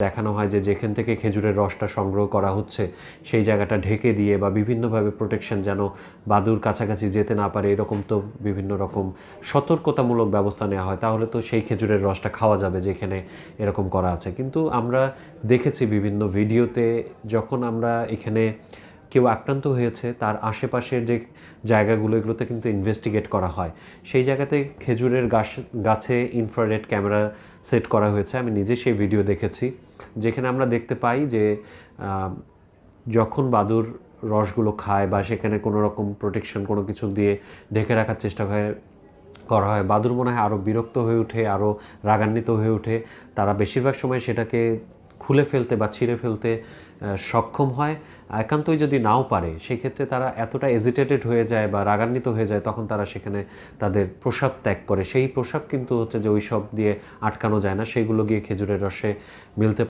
দেখানো হয় যে যেখান থেকে খেজুরের রসটা সংগ্রহ করা হচ্ছে সেই জায়গাটা ঢেকে দিয়ে বা বিভিন্নভাবে প্রোটেকশন যেন বাদুর কাছাকাছি যেতে না পারে এরকম তো বিভিন্ন রকম সতর্কতামূলক ব্যবস্থা নেওয়া হয়, তাহলে তো সেই খেজুরের রসটা খাওয়া যাবে যেখানে এরকম করা আছে। কিন্তু আমরা দেখেছি বিভিন্ন ভিডিওতে যখন আমরা এখানে কেউ আক্রান্ত হয়েছে তার আশেপাশের যে জায়গাগুলো এগুলোতে কিন্তু ইনভেস্টিগেট করা হয়, সেই জায়গাতে খেজুরের গাছে ইনফ্রারেড ক্যামেরা সেট করা হয়েছে। আমি নিজে সেই ভিডিও দেখেছি, যেখানে আমরা দেখতে পাই যে যখন বাদুর রসগুলো খায় বা সেখানে কোনো রকম প্রোটেকশন কোনো কিছু দিয়ে ঢেকে রাখার চেষ্টা করা হয়, বাদুর মনে হয় আরও বিরক্ত হয়ে ওঠে, আরও রাগান্বিত হয়ে ওঠে। তারা বেশিরভাগ সময় সেটাকে খুলে ফেলতে বা ছিঁড়ে ফেলতে সক্ষম হয়। একান্তই যদি নাও পারে সেক্ষেত্রে তারা এতটা এজিটেটেড হয়ে যায় বা রাগান্বিত হয়ে যায়, তখন তারা সেখানে তাদের প্রস্রাব ত্যাগ করে। সেই প্রস্রাব কিন্তু হচ্ছে যে ওই সব দিয়ে আটকানো যায় না, সেইগুলো গিয়ে খেজুরের রসে মিলতে